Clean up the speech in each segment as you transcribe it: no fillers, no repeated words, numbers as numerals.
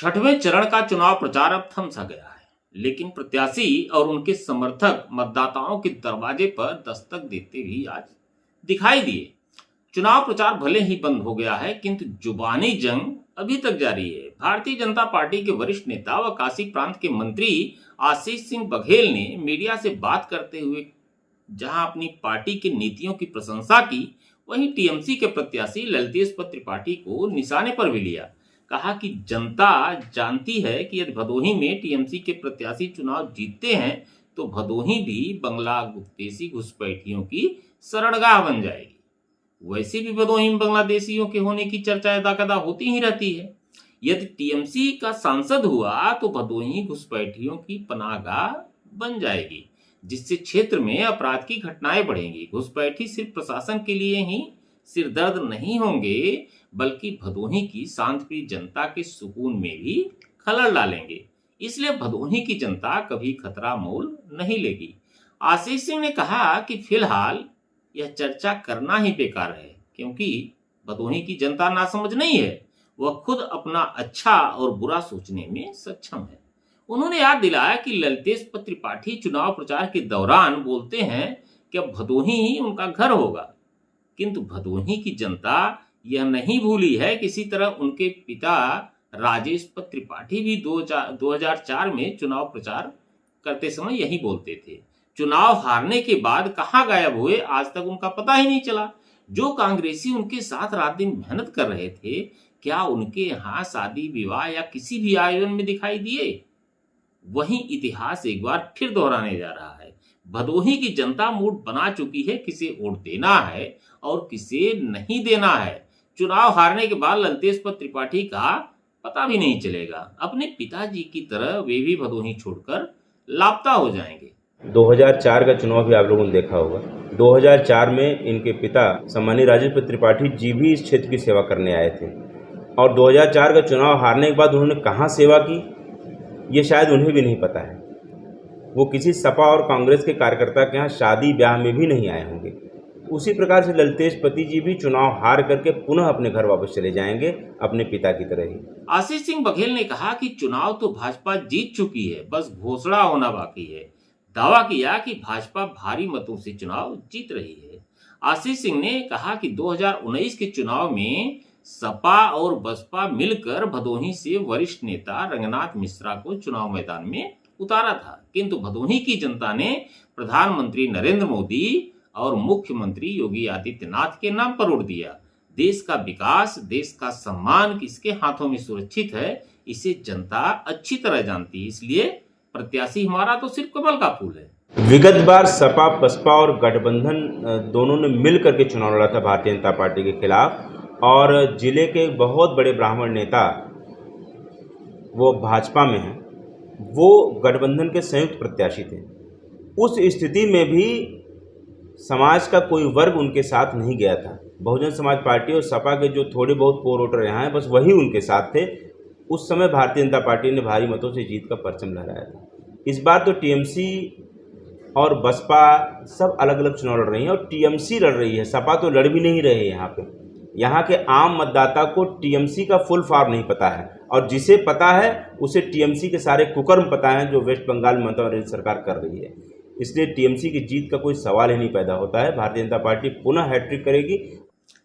छठवें चरण का चुनाव प्रचार अब थम सा गया है, लेकिन प्रत्याशी और उनके समर्थक मतदाताओं के दरवाजे पर दस्तक देते भी आज दिखाई दिए। चुनाव प्रचार भले ही बंद हो गया है, किंतु जुबानी जंग अभी तक जारी है। भारतीय जनता पार्टी के वरिष्ठ नेता व काशी प्रांत के मंत्री आशीष सिंह बघेल ने मीडिया से बात करते हुए जहां अपनी पार्टी की नीतियों की प्रशंसा की, वहीं टीएमसी के प्रत्याशी ललितेश त्रिपाठी को निशाने पर भी लिया। कहा कि जनता जानती है कि यदि भदोही में टीएमसी के प्रत्याशी चुनाव जीतते हैं तो भदोही भी बांग्लादेशी घुसपैठियों की शरणगाह बन जाएगी। वैसे भी भदोही में बांग्लादेशियों के होने की चर्चा यदाकदा होती ही रहती है। यदि टीएमसी का सांसद हुआ तो भदोही घुसपैठियों की पनाहगाह बन जाएगी, जिससे क्षेत्र में अपराध की घटनाएं बढ़ेंगी। घुसपैठी सिर्फ प्रशासन के लिए ही सिरदर्द नहीं होंगे, बल्कि भदोही की शांतिप्रिय जनता के सुकून में भी खलल डालेंगे। इसलिए भदोही की जनता कभी खतरा मोल नहीं लेगी। आशीष सिंह ने कहा कि फिलहाल यह चर्चा करना ही बेकार है, क्योंकि भदोही की जनता नासमझ नहीं है, वह खुद अपना अच्छा और बुरा सोचने में सक्षम है। उन्होंने याद दिलाया कि ललितेश त्रिपाठी चुनाव प्रचार के दौरान बोलते हैं कि अब भदोही ही उनका घर होगा, किंतु भदोही की जनता यह नहीं भूली है। किसी तरह उनके पिता राजेश त्रिपाठी भी 2004 में चुनाव प्रचार करते समय यही बोलते थे। चुनाव हारने के बाद कहां गायब हुए, आज तक उनका पता ही नहीं चला। जो कांग्रेसी उनके साथ रात दिन मेहनत कर रहे थे, क्या उनके यहाँ शादी विवाह या किसी भी आयोजन में दिखाई दिए? वही इतिहास एक बार फिर दोहराने जा रहा है। भदोही की जनता मूड बना चुकी है, किसे वोट देना है और किसे नहीं देना है। चुनाव हारने के बाद ललितेश त्रिपाठी का पता भी नहीं चलेगा। अपने पिताजी की तरह वे भी भदोही छोड़कर लापता हो जाएंगे। 2004 का चुनाव भी आप लोगों ने देखा होगा। 2004 में इनके पिता सम्मानीय राजेश त्रिपाठी जी भी इस क्षेत्र की सेवा करने आए थे, और 2004 का चुनाव हारने के बाद उन्होंने कहाँ सेवा की, ये शायद उन्हें भी नहीं पता है। वो किसी सपा और कांग्रेस के कार्यकर्ता के यहाँ शादी ब्याह में भी नहीं आए होंगे। उसी प्रकार से ललितेश पति जी भी चुनाव हार करके पुनः अपने घर वापस चले जाएंगे, अपने पिता की तरह ही। आशीष सिंह बघेल ने कहा कि चुनाव तो भाजपा जीत चुकी है, बस घोषणा होना बाकी है। दावा किया कि भाजपा भारी मतों से चुनाव जीत रही है। आशीष सिंह ने कहा कि 2019 के चुनाव में सपा और बसपा मिलकर भदोही से वरिष्ठ नेता रंगनाथ मिश्रा को चुनाव मैदान में उतारा था, किंतु भदोही की जनता ने प्रधानमंत्री नरेंद्र मोदी और मुख्यमंत्री योगी आदित्यनाथ के नाम पर वोट दिया। देश का विकास, देश का सम्मान किसके हाथों में सुरक्षित है, इसे जनता अच्छी तरह जानती है। इसलिए प्रत्याशी हमारा तो सिर्फ कमल का फूल है। विगत बार सपा बसपा और गठबंधन दोनों ने मिल करके चुनाव लड़ा था भारतीय जनता पार्टी के खिलाफ, और जिले के बहुत बड़े ब्राह्मण नेता वो भाजपा में हैं, वो गठबंधन के संयुक्त प्रत्याशी थे। उस स्थिति में भी समाज का कोई वर्ग उनके साथ नहीं गया था। बहुजन समाज पार्टी और सपा के जो थोड़े बहुत पोर वोटर यहाँ हैं, बस वही उनके साथ थे। उस समय भारतीय जनता पार्टी ने भारी मतों से जीत का परचम लहराया था। इस बार तो टीएमसी और बसपा सब अलग अलग चुनाव लड़ रही हैं, और टीएमसी लड़ रही है, सपा तो लड़ भी नहीं रही है। यहाँ पे यहाँ के आम मतदाता को टीएमसी का फुल फॉर्म नहीं पता है, और जिसे पता है उसे टीएमसी के सारे कुकर्म पता है जो वेस्ट बंगाल में ममता बनर्जी सरकार कर रही है। इसलिए टीएमसी की जीत का कोई सवाल ही नहीं पैदा होता है। भारतीय जनता पार्टी पुनः हैट्रिक करेगी।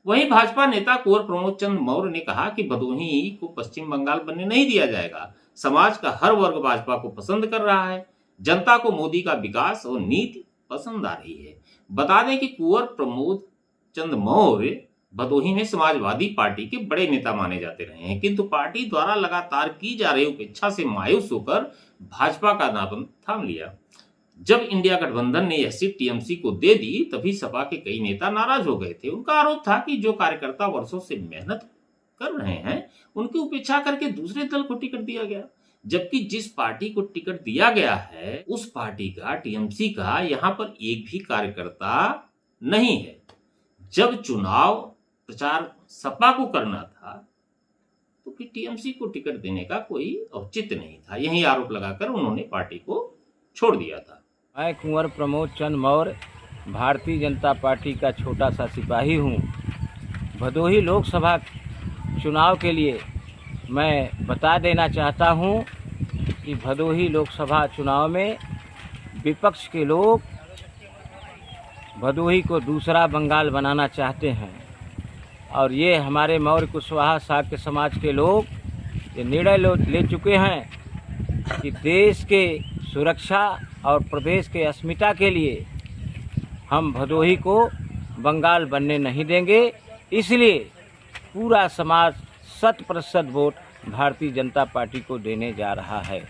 वहीं भाजपा नेता कुंवर प्रमोद चंद्र मौर्य ने कहा कि भदोही को पश्चिम बंगाल बनने नहीं दिया जाएगा। समाज का हर वर्ग भाजपा को पसंद कर रहा है। जनता को मोदी का विकास और नीति पसंद आ रही है। बता दें कि कुंवर प्रमोद चंद्र मौर्य भदोही में समाजवादी पार्टी के बड़े नेता माने जाते रहे हैं, किंतु पार्टी द्वारा लगातार की जा रही उपेक्षा से मायूस होकर भाजपा का दामन थाम लिया। जब इंडिया गठबंधन ने यह सीट टीएमसी को दे दी, तभी सपा के कई नेता नाराज हो गए थे। उनका आरोप था कि जो कार्यकर्ता वर्षों से मेहनत कर रहे हैं, उनकी उपेक्षा करके दूसरे दल को टिकट दिया गया, जबकि जिस पार्टी को टिकट दिया गया है उस पार्टी का, टीएमसी का, यहाँ पर एक भी कार्यकर्ता नहीं है। जब चुनाव प्रचार सपा को करना था तो फिर टीएमसी को टिकट देने का कोई औचित्य नहीं था। यही आरोप लगाकर उन्होंने पार्टी को छोड़ दिया था। मैं कुंवर प्रमोद चंद्र मौर्य भारतीय जनता पार्टी का छोटा सा सिपाही हूँ। भदोही लोकसभा चुनाव के लिए मैं बता देना चाहता हूं कि भदोही लोकसभा चुनाव में विपक्ष के लोग भदोही को दूसरा बंगाल बनाना चाहते हैं और ये हमारे मौर्य कुशवाहा शाक्य समाज के लोग ये निर्णय ले चुके हैं कि देश के सुरक्षा और प्रदेश के अस्मिता के लिए हम भदोही को बंगाल बनने नहीं देंगे। इसलिए पूरा समाज 100% वोट भारतीय जनता पार्टी को देने जा रहा है।